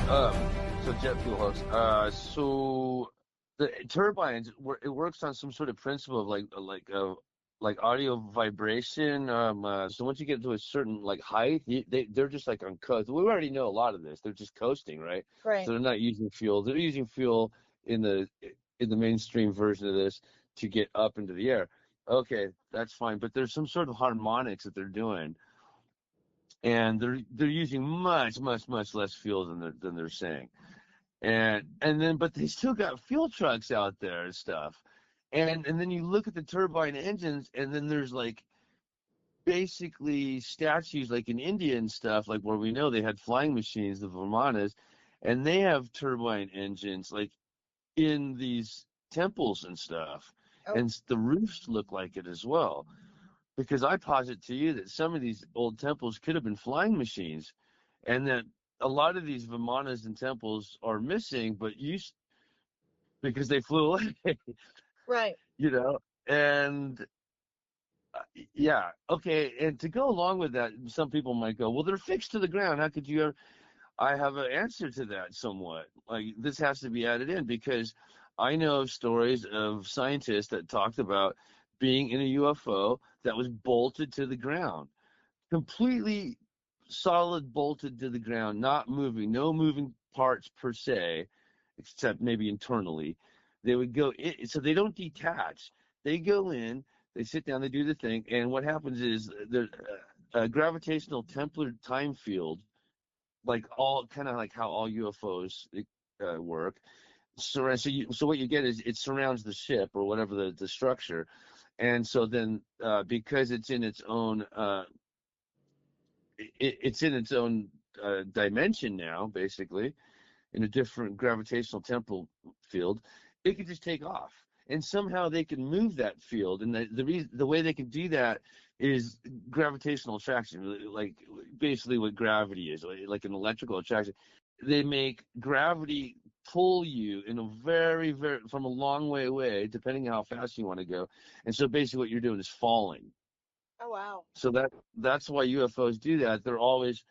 So jet fuel hoax. So the turbines, it works on some sort of principle of like audio vibration. So once you get to a certain like height, they're just like on coast. We already know a lot of this. They're just coasting, right? So Right. they're not using fuel. They're using fuel in the in the mainstream version of this to get up into the air. Okay, that's fine. But there's some sort of harmonics that they're doing, and they're using much less fuel than they're saying. And then but they still got fuel trucks out there and stuff. And then you look at the turbine engines, and then there's like basically statues like in India and stuff, like where we know they had flying machines, the Vimanas, and they have turbine engines like in these temples and stuff. Oh, And the roofs look like it as well. Because I posit to you that some of these old temples could have been flying machines, and that a lot of these Vimanas and temples are missing, but because they flew away, right. you know. And yeah, okay. And to go along with that, some people might go, "Well, they're fixed to the ground. How could you ever?" I have an answer to that somewhat. Like this has to be added in because I know of stories of scientists that talked about being in a UFO that was bolted to the ground, completely solid bolted to the ground, not moving, no moving parts per se, except maybe internally. They would go in, so they don't detach. They go in, they sit down, they do the thing, and what happens is the a gravitational Templar time field, like all kind of like how all UFOs work. So what you get is it surrounds the ship or whatever the structure, and so then because it's in its own it's in its own dimension now, basically, in a different gravitational temporal field, it could just take off. And somehow they can move that field. And the way they can do that is gravitational attraction, like basically what gravity is, like an electrical attraction. They make gravity pull you in a very, from a long way away, depending on how fast you want to go. And so basically what you're doing is falling. Oh, wow. So that's why UFOs do that. They're always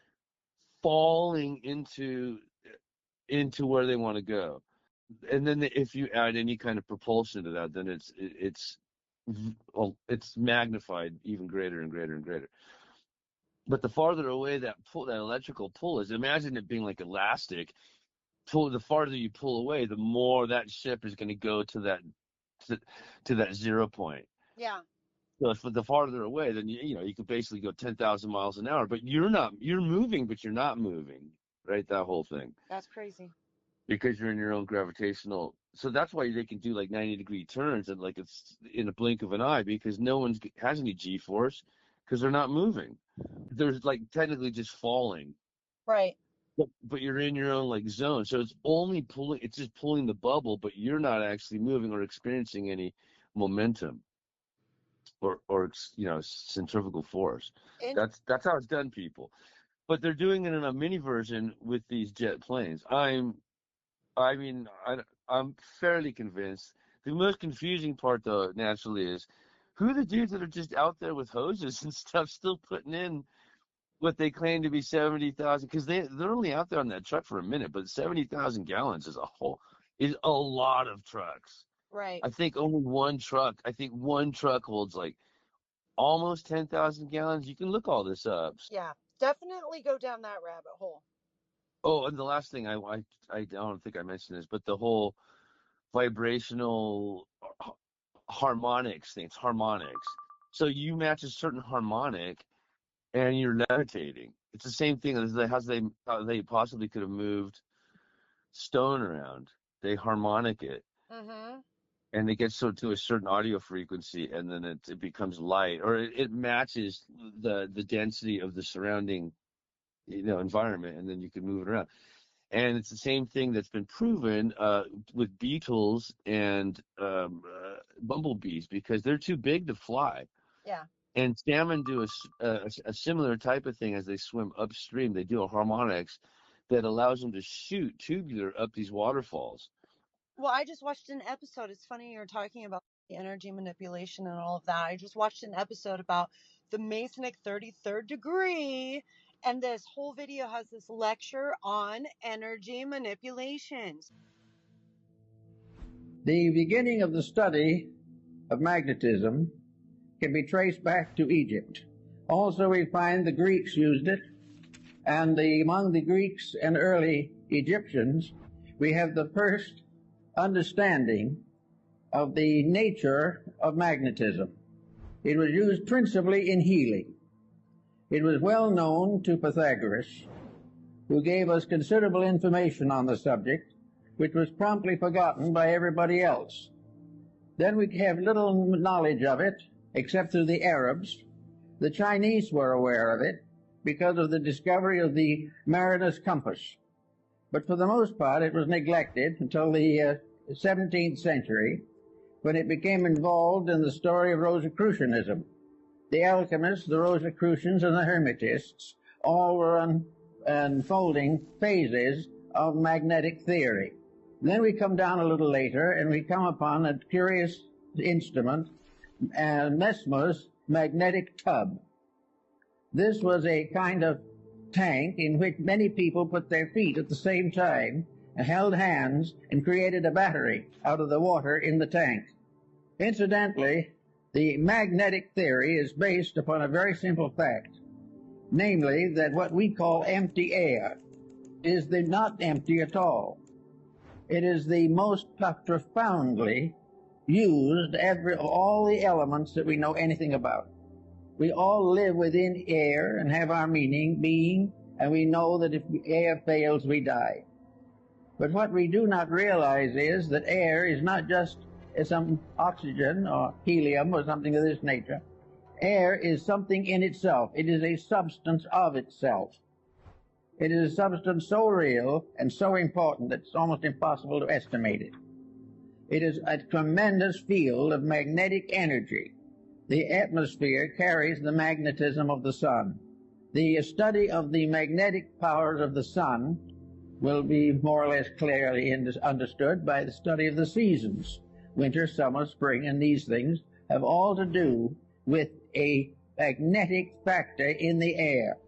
falling into where they want to go. And then if you add any kind of propulsion to that, then it's magnified even greater and greater and greater. But the farther away that electrical pull is, imagine it being like elastic. The farther you pull away, the more that ship is going to go to, to that 0 point. Yeah, So if the farther away, then you could basically go 10,000 miles an hour, but you're moving, but you're not moving, right? That whole thing, that's crazy. because you're in your own gravitational. So that's why they can do like 90-degree turns and like it's in a blink of an eye because no one has any G-force because they're not moving. They're like technically just falling, Right. but you're in your own like zone. So it's just pulling the bubble, but you're not actually moving or experiencing any momentum or centrifugal force. And That's how it's done, people. But they're doing it in a mini version with these jet planes. I mean, I'm fairly convinced. The most confusing part, though, naturally, is who are the dudes that are just out there with hoses and stuff, still putting in what they claim to be 70,000, because they're only out there on that truck for a minute, but 70,000 gallons is a lot of trucks. right. I think one truck holds like almost 10,000 gallons. You can look all this up. Yeah, definitely go down that rabbit hole. Oh, and the last thing I don't think I mentioned this, but the whole vibrational harmonics thing. It's harmonics. So you match a certain harmonic and you're levitating. It's the same thing as how they possibly could have moved stone around. They harmonic it Mm-hmm. and it gets to a certain audio frequency, and then it becomes light, or it matches the density of the surrounding environment, and then you can move it around. And it's the same thing that's been proven with beetles and bumblebees because they're too big to fly. Yeah. And salmon do a similar type of thing as they swim upstream. They do a harmonics that allows them to shoot tubular up these waterfalls. Well, I just watched an episode. It's funny you're talking about the energy manipulation and all of that. I just watched an episode about the Masonic 33rd degree And this whole video has this lecture on energy manipulations. The beginning of the study of magnetism can be traced back to Egypt. Also, we find the Greeks used it, and among the Greeks and early Egyptians, we have the first understanding of the nature of magnetism. It was used principally in healing. It was well known to Pythagoras, who gave us considerable information on the subject, which was promptly forgotten by everybody else. Then we have little knowledge of it, except through the Arabs. The Chinese were aware of it because of the discovery of the mariner's compass. But for the most part, it was neglected until the 17th century, when it became involved in the story of Rosicrucianism. The alchemists, the Rosicrucians, and the Hermetists all were unfolding phases of magnetic theory. Then we come down a little later, and we come upon a curious instrument, Mesmer's magnetic tub. This was a kind of tank in which many people put their feet at the same time and held hands and created a battery out of the water in the tank. Incidentally, the magnetic theory is based upon a very simple fact, namely that what we call empty air is not empty at all. It is the most profoundly used all the elements that we know anything about. We all live within air and have our being, and we know that if air fails, we die. But what we do not realize is that air is not just some oxygen or helium or something of this nature. Air is something in itself. It is a substance of itself. It is a substance so real and so important that it's almost impossible to estimate it. It is a tremendous field of magnetic energy. The atmosphere carries the magnetism of the sun. The study of the magnetic powers of the sun will be more or less clearly understood by the study of the seasons. Winter, summer, spring, and these things have all to do with a magnetic factor in the air.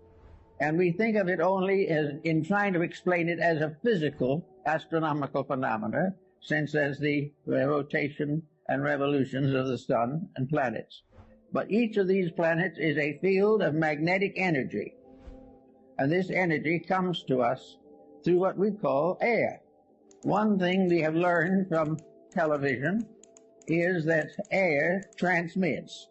And we think of it only as in trying to explain it as a physical astronomical phenomena, since as the rotation and revolutions of the sun and planets. But each of these planets is a field of magnetic energy. And this energy comes to us through what we call air. One thing we have learned from television is that air transmits.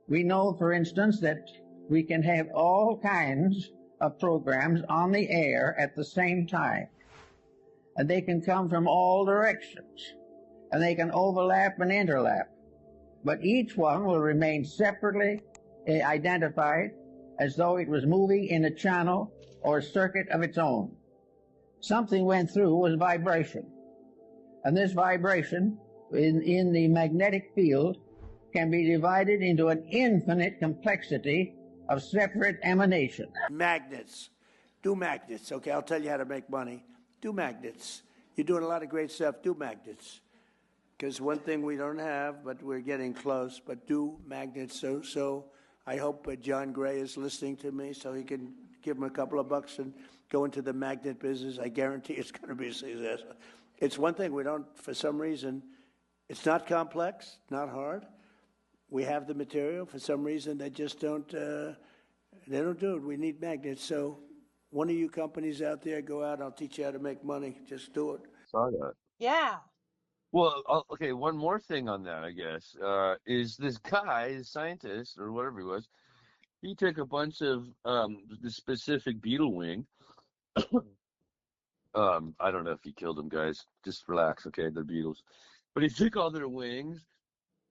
We know, for instance, that we can have all kinds of programs on the air at the same time. And they can come from all directions. And they can overlap and interlap. But each one will remain separately identified as though it was moving in a channel or circuit of its own. Something went through was vibration. And this vibration in the magnetic field can be divided into an infinite complexity of separate emanations. Magnets. Do magnets. Okay, I'll tell you how to make money. Do magnets. You're doing a lot of great stuff. Do magnets. Because one thing we don't have, but we're getting close, but do magnets. So I hope John Gray is listening to me so he can give him a couple of bucks and go into the magnet business. I guarantee it's going to be a success. It's one thing we don't, for some reason, it's not complex, not hard. We have the material. For some reason, they just don't, they don't do it. We need magnets. So one of you companies out there, go out. I'll teach you how to make money. Just do it. Saw that. Yeah. Well, okay, one more thing on that, I guess, is this guy, the scientist, or whatever he was, he took a bunch of the specific beetle wing. I don't know if he killed them, guys. Just relax, okay? They're beetles. But he took all their wings,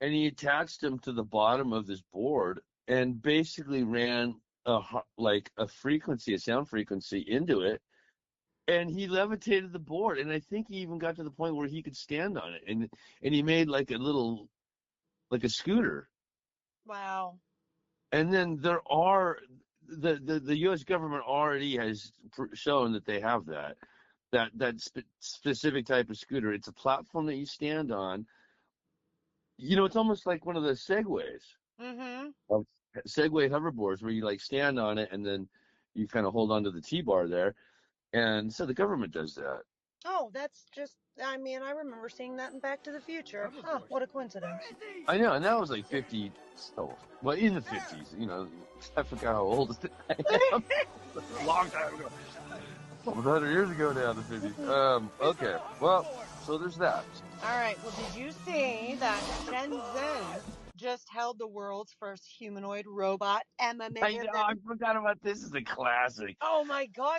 and he attached them to the bottom of this board and basically ran a frequency, a sound frequency into it. And he levitated the board, and I think he even got to the point where he could stand on it, and he made like a scooter. Wow. And then there are the U.S. government already has shown that they have that specific type of scooter. It's a platform that you stand on. You know, it's almost like one of the Segways. Mm-hmm. Segway hoverboards where you like stand on it and then you kind of hold onto the T-bar there, and so the government does that. Oh, that's just, I mean, I remember seeing that in Back to the Future. Huh, what a coincidence. I know, and that was like 50, well, in the 50s, I forgot how old I am. A long time ago. Almost 100 years ago now, the 50s. Okay, well, so there's that. All right, well, did you see that Shenzhen just held the world's first humanoid robot I know, I forgot about this. Is a classic. Oh my God.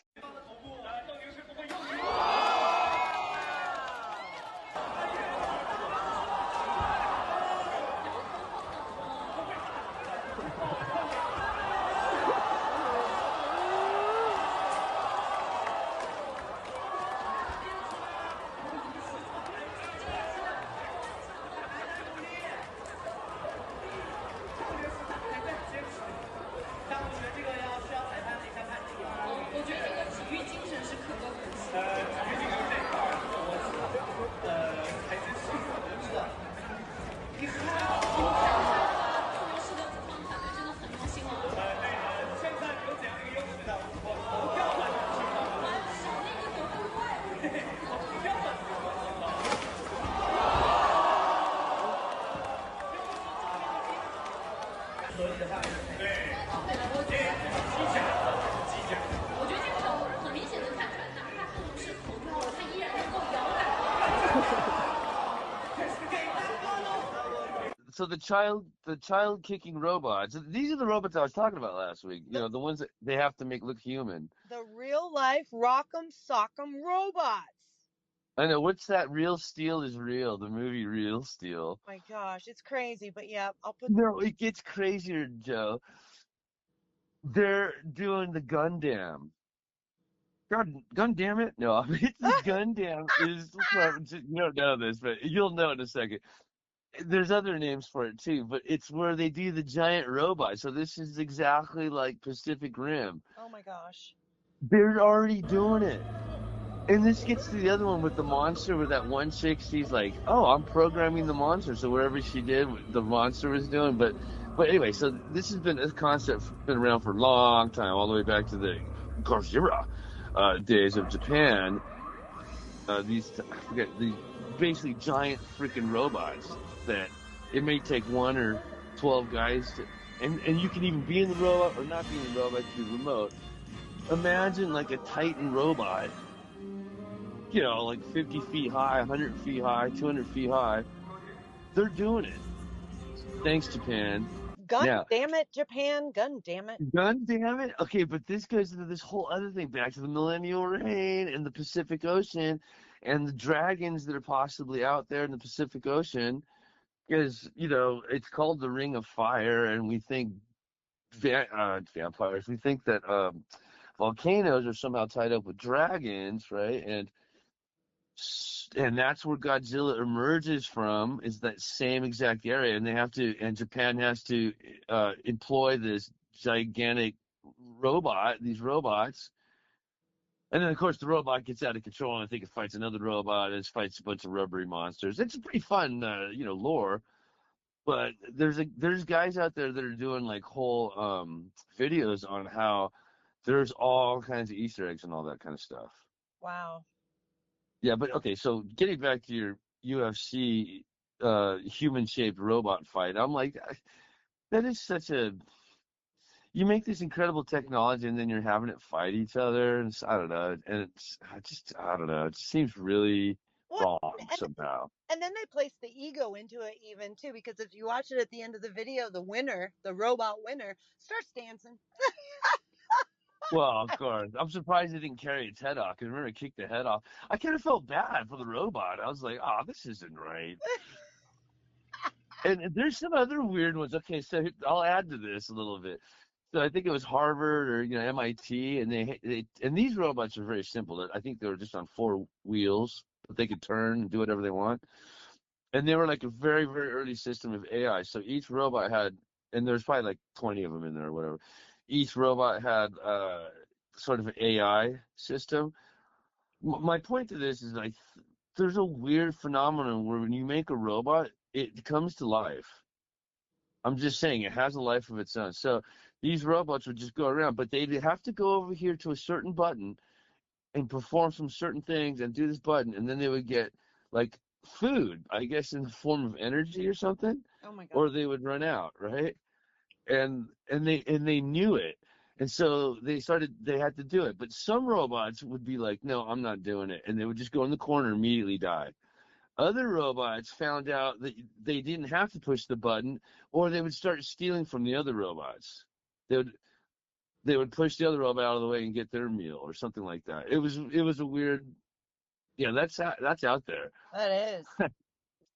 So the child kicking robots. These are the robots I was talking about last week. The ones that they have to make look human. The real life Rock'em Sock'em robots. I know. What's that? Real Steel is Real. The movie Real Steel. Oh my gosh, it's crazy, but yeah, I'll put. No, it gets crazier, Joe. They're doing the Gundam. Gun damn it! No, I mean, it's the Gundam is. You don't know this, but you'll know in a second. There's other names for it too, but it's where they do the giant robot. So this is exactly like Pacific Rim. Oh my gosh. They're already doing it. And this gets to the other one with the monster, where that one chick, she's like, "Oh, I'm programming the monster." So wherever she did, the monster was doing. But anyway, so this concept been around for a long time, all the way back to the Godzilla days of Japan. These basically giant freaking robots that it may take 1 or 12 guys to, and you can even be in the robot or not be in the robot, be remote. Imagine like a Titan robot, like 50 feet high, 100 feet high, 200 feet high. They're doing it. Thanks, Japan. Gun damn it, Japan. Gun damn it. Gun damn it. Okay, but this goes into this whole other thing, back to the millennial reign and the Pacific Ocean and the dragons that are possibly out there in the Pacific Ocean. Because, it's called the Ring of Fire, and we think vampires. We think that volcanoes are somehow tied up with dragons, right? And that's where Godzilla emerges from, is that same exact area, and Japan has to employ this gigantic these robots. And then, of course, the robot gets out of control, and I think it fights another robot, and it fights a bunch of rubbery monsters. It's a pretty fun, lore. But there's guys out there that are doing like whole videos on how there's all kinds of Easter eggs and all that kind of stuff. Wow. Yeah, but okay, so getting back to your UFC human-shaped robot fight, I'm like, that is such a. You make this incredible technology, and then you're having it fight each other, and I don't know, and I don't know, it just seems really wrong somehow. And then they place the ego into it even too, because if you watch it at the end of the video, the robot winner, starts dancing. Well, of course. I'm surprised it didn't carry its head off, because remember it kicked the head off. I kind of felt bad for the robot. I was like, oh, this isn't right. And there's some other weird ones. Okay, so I'll add to this a little bit. So I think it was Harvard or MIT, and these robots are very simple. I think they were just on 4 wheels, but they could turn and do whatever they want. And they were like a very, very early system of AI. So each robot had, and there's probably like 20 of them in there or whatever. Each robot had sort of an AI system. My point to this is like, there's a weird phenomenon where when you make a robot, it comes to life. I'm just saying it has a life of its own. So these robots would just go around, but they'd have to go over here to a certain button and perform some certain things and do this button, and then they would get like food, I guess, in the form of energy or something, Oh my God. or they would run out, right? And they knew it, and so they had to do it. But some robots would be like, no, I'm not doing it, and they would just go in the corner and immediately die. Other robots found out that they didn't have to push the button, or they would start stealing from the other robots. They would push the other robot out of the way and get their meal or something like that. It was a weird, yeah, that's out there. That is.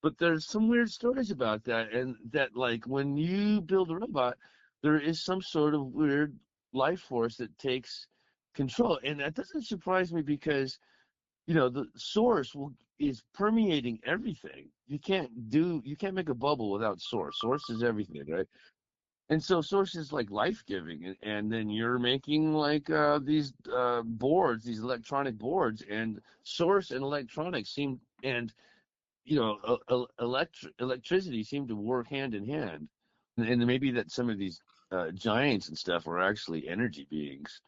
But there's some weird stories about that, and that like when you build a robot, there is some sort of weird life force that takes control, and that doesn't surprise me because the source is permeating everything. You can't make a bubble without source. Source is everything, right? And so source is like life giving, and then you're making like these boards, these electronic boards, and source and electronics seem and electricity seem to work hand in hand, and maybe that some of these giants and stuff are actually energy beings.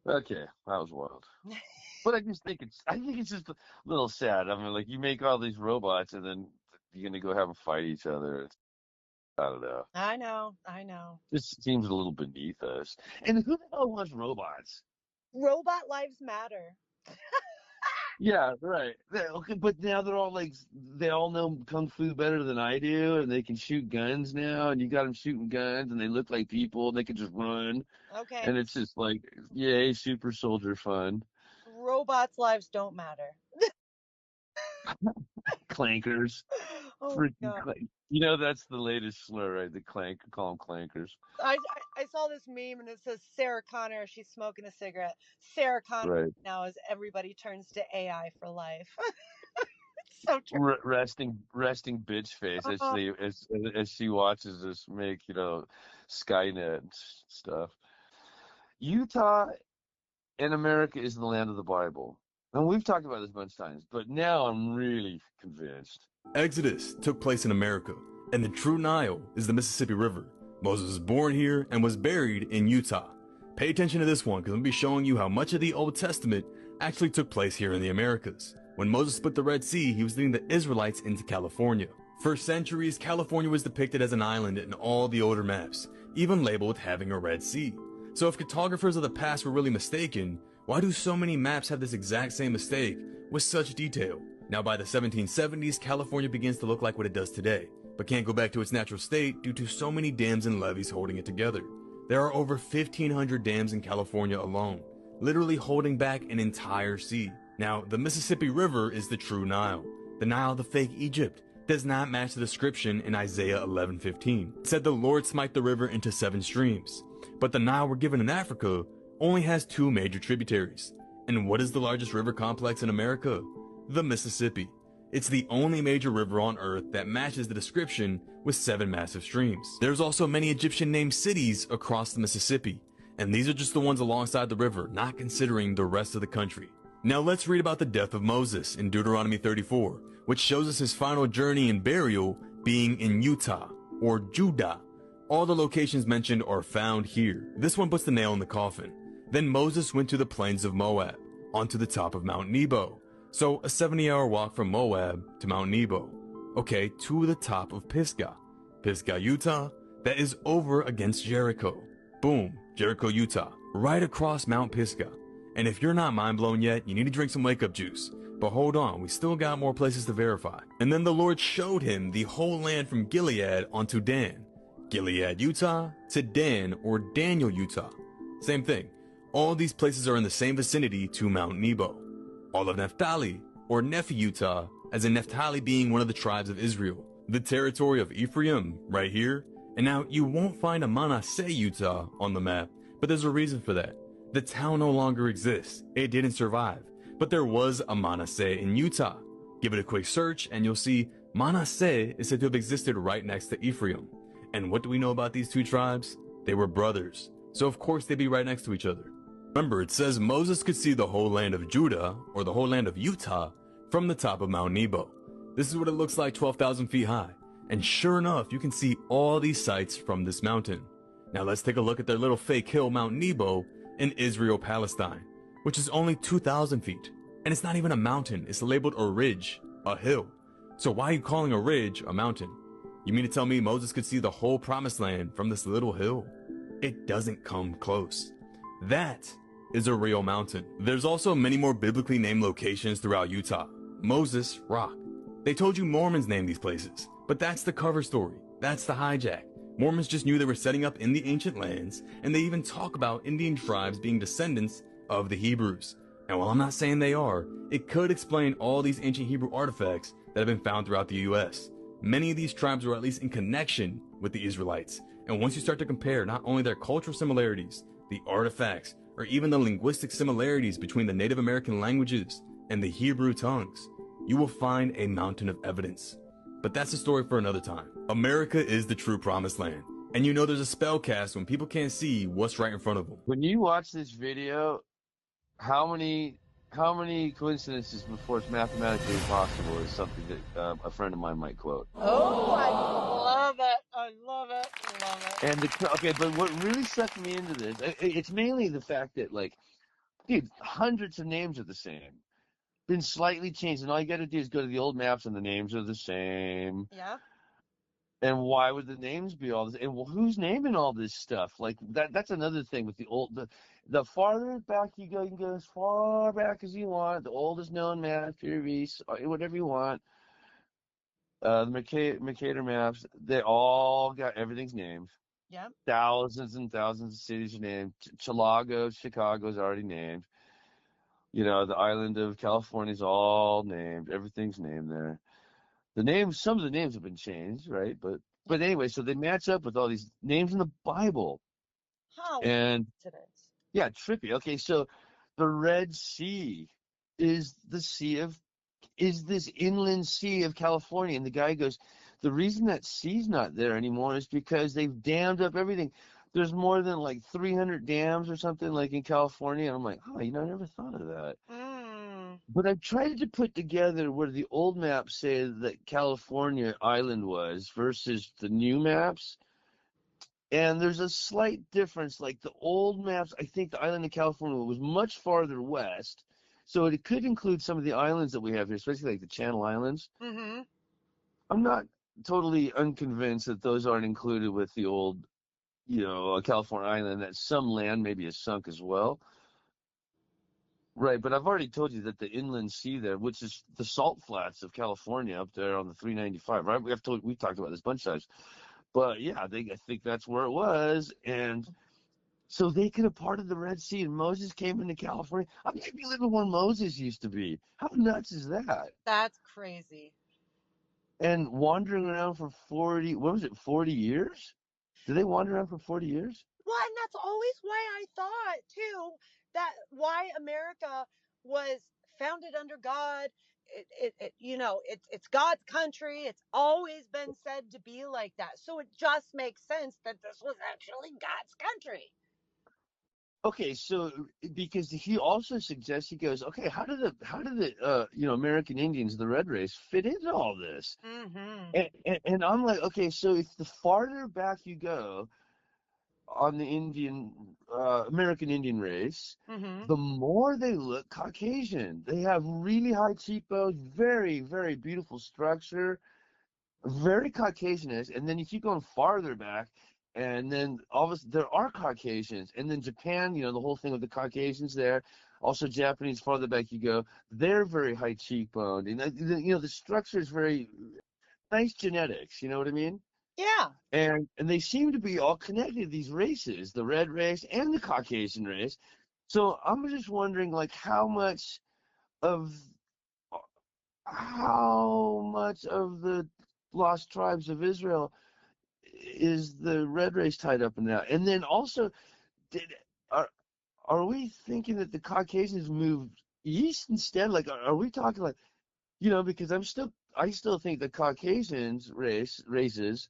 Okay, that was wild. But I think it's just a little sad. I mean, like you make all these robots, and then you're gonna go have them fight each other. I don't know. I know. I know. This seems a little beneath us. And who the hell wants robots? Robot lives matter. Yeah, right. Okay, but now they're all like, they all know kung fu better than I do, and they can shoot guns now, and you got them shooting guns, and they look like people, and they can just run, Okay. and it's just like, yay, super soldier fun. Robots' lives don't matter. Clankers. Oh Freaking God. clank. That's the latest slur, right? The clank, call them clankers. I saw this meme and it says Sarah Connor. She's smoking a cigarette. Sarah Connor Right. now as everybody turns to AI for life. It's so true. Resting bitch face as she watches us make Skynet and stuff. Utah and America is the land of the Bible, and we've talked about this a bunch of times, but now I'm really convinced. Exodus took place in America, and the true Nile is the Mississippi River. Moses was born here and was buried in Utah. Pay attention to this one because I'm going to be showing you how much of the Old Testament actually took place here in the Americas. When Moses split the Red Sea, he was leading the Israelites into California. For centuries, California was depicted as an island in all the older maps, even labeled having a Red Sea. So if cartographers of the past were really mistaken, why do so many maps have this exact same mistake with such detail? Now by the 1770s, California begins to look like what it does today, but can't go back to its natural state due to so many dams and levees holding it together. There are over 1,500 dams in California alone, literally holding back an entire sea. Now, the Mississippi River is the true Nile. The Nile, the fake Egypt, does not match the description in Isaiah 11:15. It said the Lord smite the river into 7 streams. But the Nile we're given in Africa only has 2 major tributaries. And what is the largest river complex in America? The Mississippi. It's the only major river on Earth that matches the description with 7 massive streams. There's also many Egyptian named cities across the Mississippi, and these are just the ones alongside the river, not considering the rest of the country. Now let's read about the death of Moses in Deuteronomy 34, which shows us his final journey and burial being in Utah, or Judah. All the locations mentioned are found here. This one puts the nail in the coffin. Then Moses went to the plains of Moab, onto the top of Mount Nebo. So a 70-hour walk from Moab to Mount Nebo. Okay, to the top of Pisgah. Pisgah, Utah, that is over against Jericho. Boom, Jericho, Utah, right across Mount Pisgah. And if you're not mind blown yet, you need to drink some wake up juice. But hold on, we still got more places to verify. And then the Lord showed him the whole land from Gilead onto Dan. Gilead, Utah to Dan or Daniel, Utah. Same thing. All these places are in the same vicinity to Mount Nebo. All of Naphtali, or Nephi, Utah, as in Naphtali being one of the tribes of Israel. The territory of Ephraim, right here. And now, you won't find a Manasseh, Utah, on the map, but there's a reason for that. The town no longer exists. It didn't survive. But there was a Manasseh in Utah. Give it a quick search, and you'll see Manasseh is said to have existed right next to Ephraim. And what do we know about these 2 tribes? They were brothers. So of course they'd be right next to each other. Remember, it says Moses could see the whole land of Judah, or the whole land of Utah, from the top of Mount Nebo. This is what it looks like 12,000 feet high. And sure enough, you can see all these sites from this mountain. Now let's take a look at their little fake hill, Mount Nebo, in Israel, Palestine, which is only 2,000 feet. And it's not even a mountain, it's labeled a ridge, a hill. So why are you calling a ridge a mountain? You mean to tell me Moses could see the whole promised land from this little hill? It doesn't come close. That is a real mountain. There's also many more biblically named locations throughout Utah. Moses Rock. They told you Mormons named these places, but that's the cover story. That's the hijack. Mormons just knew they were setting up in the ancient lands, and they even talk about Indian tribes being descendants of the Hebrews. And while I'm not saying they are, it could explain all these ancient Hebrew artifacts that have been found throughout the US. Many of these tribes were at least in connection with the Israelites. And once you start to compare not only their cultural similarities, the artifacts, or even the linguistic similarities between the Native American languages and the Hebrew tongues, you will find a mountain of evidence. But that's a story for another time. America is the true promised land. And you know there's a spell cast when people can't see what's right in front of them. When you watch this video, how many coincidences before it's mathematically impossible is something that a friend of mine might quote. Oh, I love it. I love it. I love it. And okay, but what really sucked me into this, it's mainly the fact that, like, dude, hundreds of names are the same. Been slightly changed, and all you got to do is go to the old maps, and the names are the same. Yeah. And why would the names be all this? And who's naming all this stuff? Like that's another thing with the farther back you go, you can go as far back as you want. The oldest known map, Peerbeast, whatever you want. The Mercator maps, they all got everything's named. Yeah. Thousands and thousands of cities are named. Chicago, Chicago's already named. You know, the island of California's all named. Everything's named there. Some of the names have been changed, right? But anyway, so they match up with all these names in the Bible. How And it is. yeah, trippy. Okay, so the Red Sea is this inland sea of California. And the guy goes, the reason that sea's not there anymore is because they've dammed up everything. There's more than like 300 dams or something like in California. And I'm like, oh, I never thought of that. But I've tried to put together where the old maps say that California island was versus the new maps. And there's a slight difference. Like the old maps, I think the island of California was much farther west. So it could include some of the islands that we have here, especially like the Channel Islands. Mm-hmm. I'm not totally unconvinced that those aren't included with the old, California island, that some land maybe is sunk as well. Right, but I've already told you that the inland sea there, which is the salt flats of California up there on the 395, right? We've talked about this a bunch of times. But yeah, I think that's where it was. And so they could have parted the Red Sea and Moses came into California. I might be living where Moses used to be. How nuts is that? That's crazy. And wandering around for 40 years? Did they wander around for 40 years? Well, and that's always why I thought, too, that why America was founded under God. It's God's country. It's always been said to be like that. So it just makes sense that this was actually God's country. Okay, so because he also suggests, he goes, okay, how did the American Indians, the red race, fit into all this? Mm-hmm. And I'm like, okay, so if the farther back you go on the American Indian race, Mm-hmm. the more they look Caucasian. They have really high cheekbones, very, very beautiful structure, very Caucasianish. And then you keep going farther back, and then there are Caucasians. And then Japan, the whole thing with the Caucasians there. Also Japanese, farther back you go, they're very high cheekboned. And, the structure is very nice genetics, you know what I mean? Yeah. And they seem to be all connected, these races, the red race and the Caucasian race. So I'm just wondering, like, how much of the lost tribes of Israel is the red race tied up in that? And then also, are we thinking that the Caucasians moved east instead? Like, are we talking like, because I still think the Caucasians races.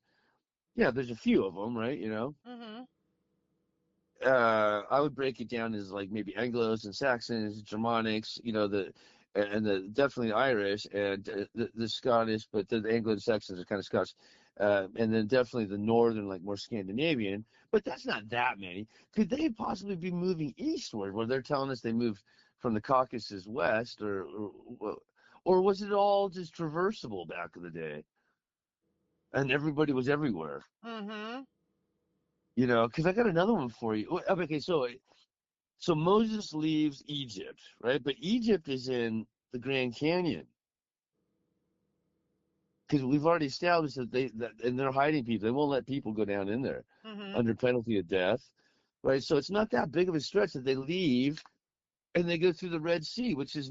Yeah, there's a few of them, right? Mm-hmm. I would break it down as like maybe Anglos and Saxons, Germanics, definitely Irish and the Scottish, but the Anglo and Saxons are kind of Scottish. and then definitely the northern, like more Scandinavian, but that's not that many. Could they possibly be moving eastward, where they're telling us they moved from the Caucasus west, or was it all just traversable back in the day, and everybody was everywhere? Mm-hmm. You know, because I got another one for you. Okay, so Moses leaves Egypt, right? But Egypt is in the Grand Canyon. Because we've already established and they're hiding people. They won't let people go down in there Mm-hmm. under penalty of death, right? So it's not that big of a stretch that they leave and they go through the Red Sea, which is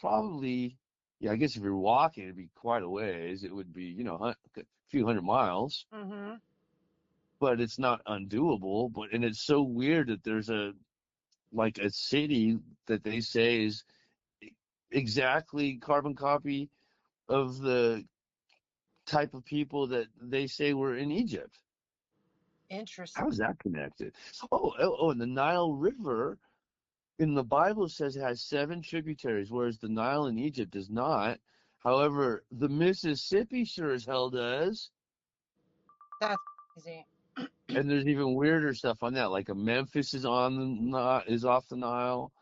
probably, yeah, I guess if you're walking, it'd be quite a ways. It would be, a few hundred miles, Mm-hmm. but it's not undoable. And it's so weird that there's a city that they say is exactly carbon copy of the type of people that they say were in Egypt. Interesting. How is that connected? And the Nile River in the Bible says it has 7 tributaries, whereas the Nile in Egypt does not. However, the Mississippi sure as hell does. That's crazy. And there's even weirder stuff on that, like a Memphis is is off the Nile.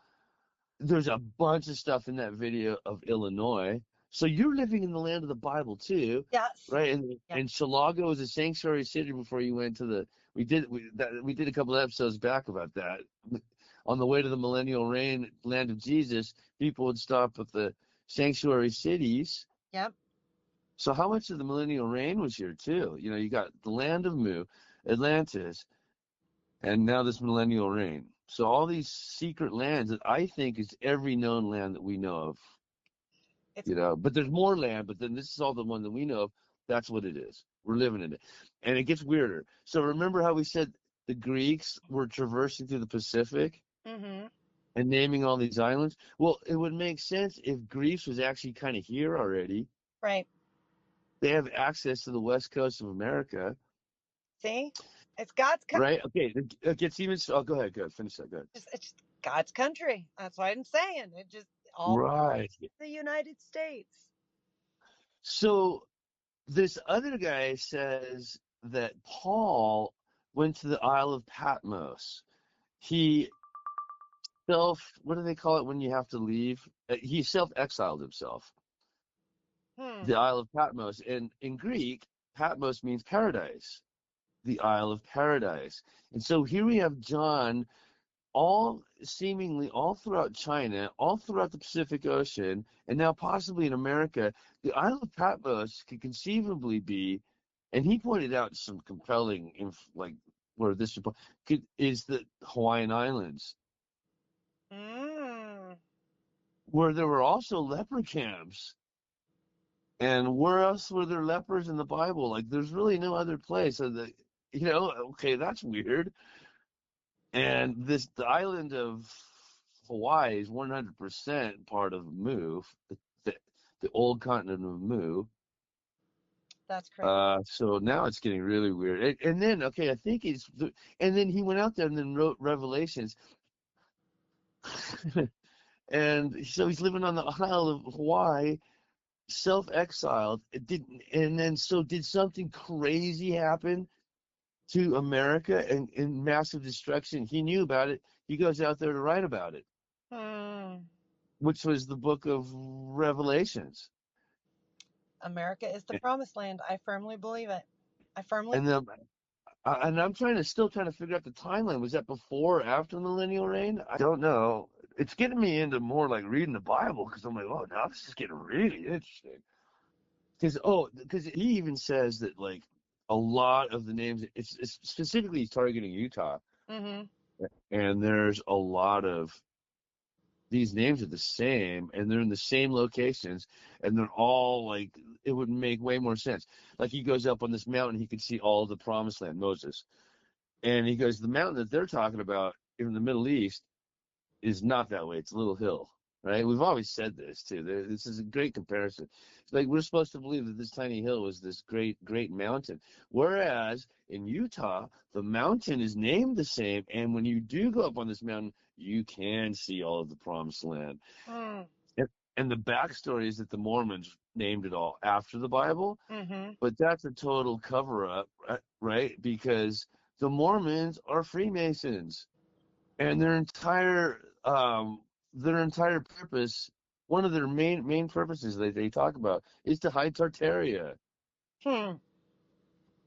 There's a bunch of stuff in that video of Illinois. So you're living in the land of the Bible too, Yes. right? Yeah. And Chicago was a sanctuary city before you went to the. We did a couple of episodes back about that. On the way to the millennial reign, land of Jesus, people would stop at the sanctuary cities. Yep. So how much of the millennial reign was here too? You got the land of Mu, Atlantis, and now this millennial reign. So all these secret lands that I think is every known land that we know of. It's But there's more land, but then this is all the one that we know of. That's what it is. We're living in it. And it gets weirder. So remember how we said the Greeks were traversing through the Pacific mm-hmm. and naming all these islands? Well, it would make sense if Greece was actually kind of here already. Right. They have access to the west coast of America. See? It's God's country. Right? Okay. It gets even. Oh, go ahead. Go ahead. Finish that. Go ahead. It's God's country. That's what I'm saying. It just all Right. the United States. So this other guy says that Paul went to the Isle of Patmos. He what do they call it when you have to leave? He self-exiled himself. The Isle of Patmos. And in Greek, Patmos means paradise, the Isle of Paradise. And so here we have John seemingly all throughout China, all throughout the Pacific Ocean, and now possibly in America. The Isle of Patmos could conceivably be, and he pointed out some compelling, where this is the Hawaiian Islands, Mm. where there were also leper camps. And where else were there lepers in the Bible? Like, there's really no other place. So okay, that's weird. And the island of Hawaii is 100% part of Mu, the old continent of Mu. That's crazy. So now it's getting really weird. And then, okay, I think and then he went out there and then wrote Revelations. And so he's living on the Isle of Hawaii, self-exiled. Did something crazy happen to America and massive destruction? He knew about it. He goes out there to write about it, which was the book of Revelations. America is the promised land. I firmly believe it. And I'm still trying to figure out the timeline. Was that before or after the millennial reign? I don't know. It's getting me into more like reading the Bible, because I'm like, oh, now this is getting really interesting. Because he even says that like a lot of the names, it's specifically he's targeting Utah, Mm-hmm. and there's a lot of these names are the same, and they're in the same locations, and they're all like, it would make way more sense. Like, he goes up on this mountain, he could see all of the promised land, Moses. And he goes, the mountain that they're talking about in the Middle East is not that way. It's a little hill, right? We've always said this too. This is a great comparison. It's like, we're supposed to believe that this tiny hill was this great, great mountain. Whereas in Utah, the mountain is named the same. And when you do go up on this mountain, you can see all of the promised land. Mm. And the backstory is that the Mormons named it all after the Bible, Mm-hmm. but that's a total cover up, right? Because the Mormons are Freemasons, and their entire purpose, one of their main purposes that they talk about, is to hide Tartaria. Hmm.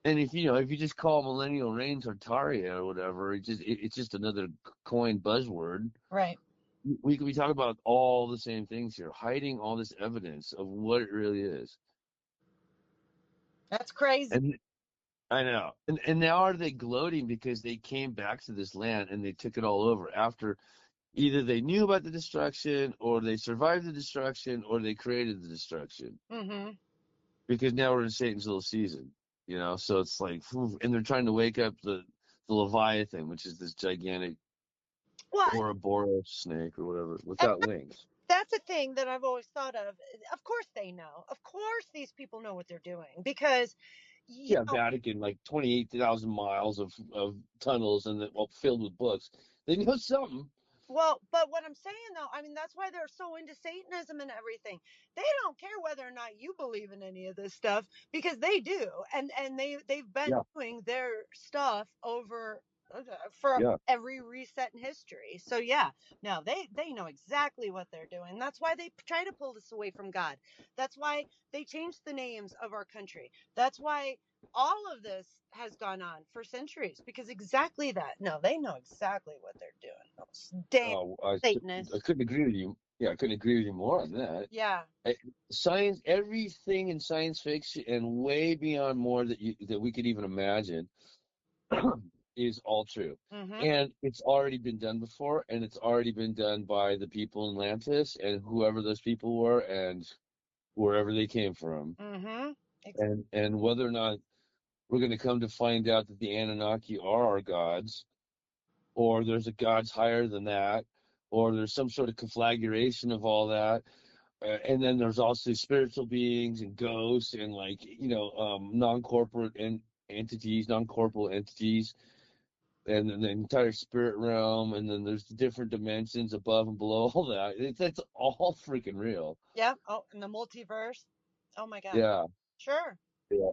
And if you just call millennial reign Tartaria or whatever, it's just another coined buzzword. Right. We talk about all the same things here, hiding all this evidence of what it really is. That's crazy. And I know. And now are they gloating because they came back to this land and they took it all over after either they knew about the destruction or they survived the destruction or they created the destruction? Mm-hmm. Because now we're in Satan's little season, so it's like, and they're trying to wake up the Leviathan, which is this gigantic Well, Ouroboros snake or whatever and without wings. that's a thing that I've always thought of. Of course they know. Of course these people know what they're doing because, you Yeah, know, Vatican, like 28,000 miles of tunnels and all filled with books. They know something. well, but what I'm saying though, I mean, that's why they're so into Satanism and everything. They don't care whether or not you believe in any of this stuff because they do, and they've been Yeah, doing their stuff over for yeah. every reset in history. So yeah, no, they know exactly what they're doing. That's why they try to pull us away from God. That's why they changed the names of our country. That's why all of this has gone on for centuries because exactly that. No, they know exactly what they're doing. Those damn Oh, I Satanists. couldn't agree with you. Yeah, I couldn't agree with you more on that. Yeah. Science, everything in science fiction, and way beyond more that we could even imagine, is all true. Mm-hmm. And it's already been done before, and it's already been done by the people in Atlantis and whoever those people were and wherever they came from. Mm-hmm. And whether or not we're going to come to find out that the Anunnaki are our gods, or there's a gods higher than that, or there's some sort of conflagration of all that. And then there's also spiritual beings and ghosts and non-corporate entities, non-corporal entities, and then the entire spirit realm, and then there's the different dimensions above and below all that. That's all freaking real. Yeah. Oh, and the multiverse. Oh my God. Yeah, Sure. yeah,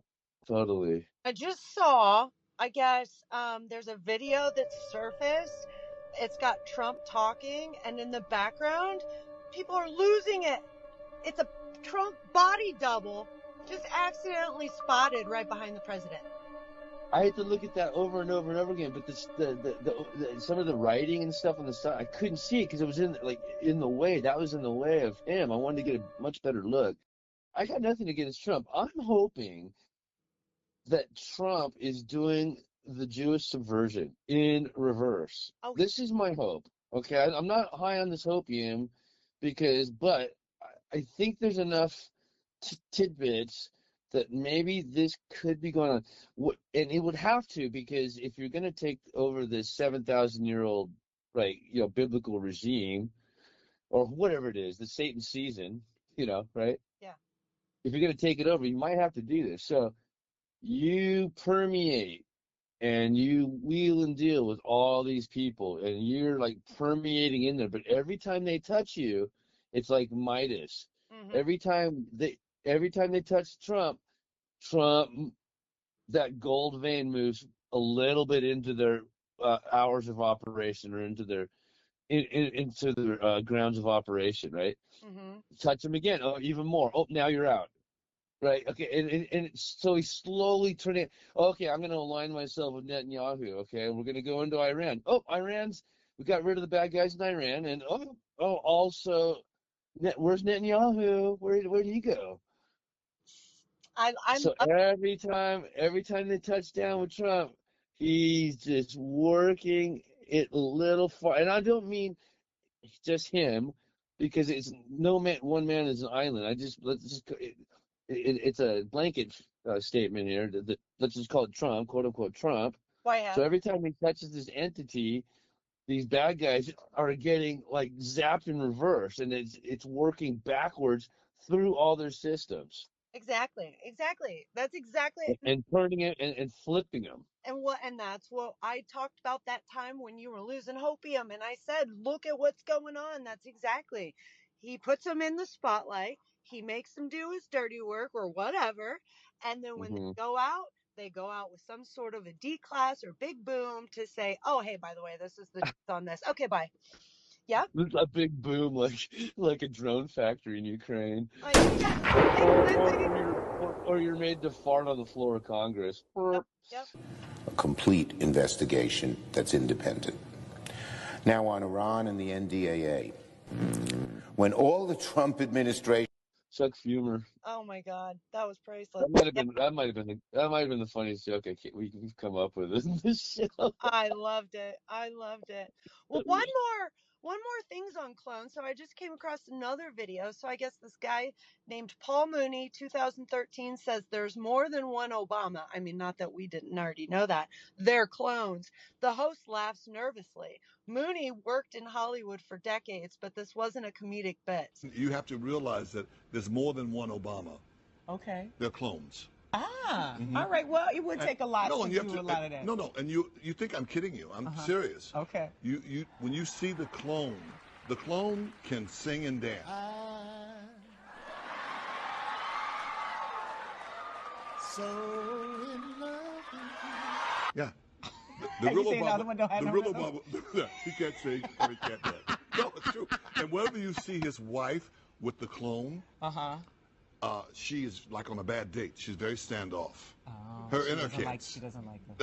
totally. I just saw, I guess, there's a video that surfaced. It's got Trump talking, and in the background, people are losing it. It's a Trump body double just accidentally spotted right behind the president. I had to look at that over and over and over again, but some of the writing and stuff on the side, I couldn't see it because it was in the way. That was in the way of him. I wanted to get a much better look. I got nothing against Trump. I'm hoping that Trump is doing the Jewish subversion in reverse. Oh, This is my hope. Okay, I'm not high on this hopium but I think there's enough tidbits that maybe this could be going on. And it would have to, because if you're going to take over this 7,000-year-old, right, biblical regime or whatever it is, the Satan season, right? yeah. If you're going to take it over, you might have to do this. So you permeate and you wheel and deal with all these people and you're like permeating in there. But every time they touch you, it's like Midas. Mm-hmm. Every time they touch Trump, that gold vein moves a little bit into their hours of operation or into their grounds of operation, right? Mm-hmm. Touch them again. Oh, even more. Oh, now you're out. Right. Okay. So he's slowly turning. Okay, I'm going to align myself with Netanyahu. Okay, we're going to go into Iran. Oh, we got rid of the bad guys in Iran, and also, where's Netanyahu? Where'd he go? I'm So every time they touch down with Trump, he's just working it a little far. And I don't mean just him, because it's no man. One man is an island. It's a blanket statement here. Let's just call it Trump, quote unquote Trump. White So House. every time he touches this entity, these bad guys are getting like zapped in reverse, and it's working backwards through all their systems Exactly. Exactly. That's exactly. and turning it and flipping them. And that's what I talked about that time when you were losing hopium, and I said, look at what's going on. That's exactly. he puts them in the spotlight. He makes them do his dirty work or whatever. And then when they go out with some sort of a D class or big boom to say, oh, hey, by the way, this is the on this. Okay, bye. Yeah. A big boom, like a drone factory in Ukraine, or you're made to fart on the floor of Congress. Yep. A complete investigation that's independent. Now on Iran and the NDAA. When all the Trump administration Chuck Fumer. Oh my God, that was priceless. That might have been the funniest joke we've come up with in this show. I loved it. Well, one more thing's on clones. So I just came across another video. So I guess this guy named Paul Mooney, 2013, says there's more than one Obama. I mean, not that we didn't already know that. They're clones. The host laughs nervously. Mooney worked in Hollywood for decades, but this wasn't a comedic bit. You have to realize that there's more than one Obama. Okay. They're clones. All right. Well, it would take a lot to do a lot of that. No, and you think I'm kidding you. I'm serious. Okay. You when you see the clone can sing and dance. So in love with you. Yeah. The real Obama, yeah, he can't sing or he can't dance. No, it's true. And whenever you see his wife with the clone, she is like on a bad date. She's very standoff. Her inner kids. She doesn't like him.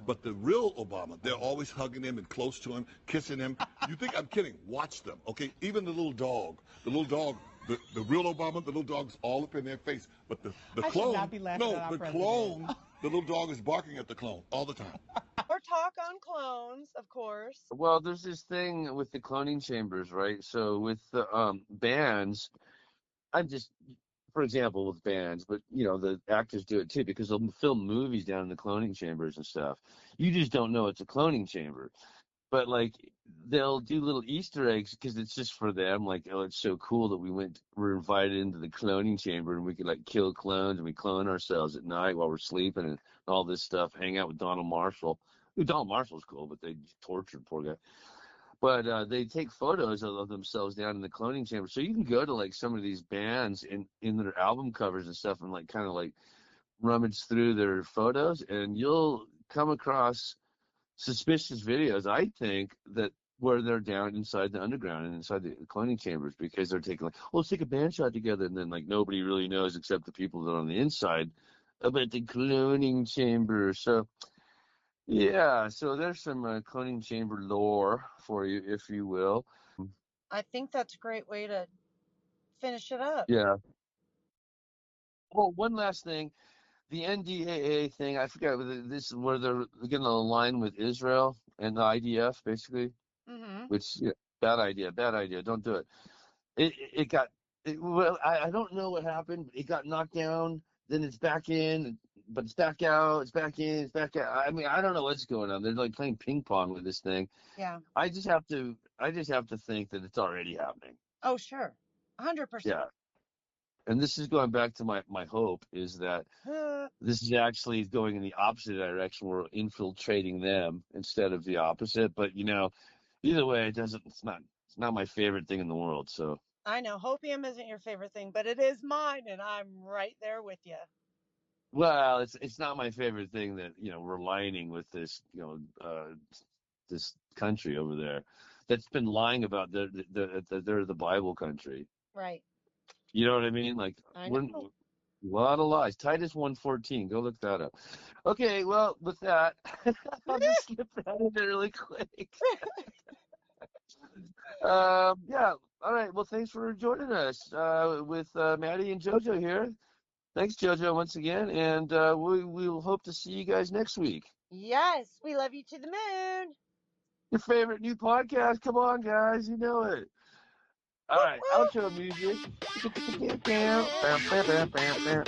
But the real Obama, they're always hugging him and close to him, kissing him. You think I'm kidding? Watch them, okay? Even the little dog, the real Obama, the little dog's all up in their face. But the clone, the little dog is barking at the clone all the time. Or talk on clones, of course. Well, there's this thing with the cloning chambers, right? So with the bands, for example, with bands, but the actors do it too because they'll film movies down in the cloning chambers and stuff. You just don't know it's a cloning chamber, but like they'll do little Easter eggs because it's just for them. Like, oh, it's so cool that we're invited into the cloning chamber and we could like kill clones and we clone ourselves at night while we're sleeping and all this stuff. Hang out with Donald Marshall. Donald Marshall's cool, but they tortured poor guy. But they take photos of themselves down in the cloning chamber. So you can go to like some of these bands in their album covers and stuff and like kind of like rummage through their photos and you'll come across suspicious videos, I think, that where they're down inside the underground and inside the cloning chambers because they're taking like, well, let's take a band shot together. And then like nobody really knows except the people that are on the inside about the cloning chamber. So yeah, so there's some cloning chamber lore for you, if you will. I think that's a great way to finish it up. Yeah. Well, one last thing. The NDAA thing, I forgot, this is where they're going to align with Israel and the IDF, basically, which, bad idea. Don't do it. I don't know what happened. It got knocked down, then it's back in, but it's back out, it's back in, it's back out. I mean, I don't know what's going on. They're like playing ping pong with this thing. Yeah. I just have to think that it's already happening. Oh, sure. 100%. Yeah. And this is going back to my hope is that this is actually going in the opposite direction. We're infiltrating them instead of the opposite. But either way, it's not my favorite thing in the world. So I know hopium isn't your favorite thing, but it is mine, and I'm right there with you. Well, it's not my favorite thing that we're lining with this this country over there that's been lying about they're the Bible country. Right. You know what I mean? Like we're a lot of lies. Titus 1:14. Go look that up. Okay, well with that, I'll just slip that in there really quick. Yeah. All right. Well, thanks for joining us with Maddie and JoJo here. Thanks, JoJo, once again, and we'll hope to see you guys next week. Yes, we love you to the moon. Your favorite new podcast. Come on, guys. You know it. All right. Outro music. Bam, bam, bam, bam, bam.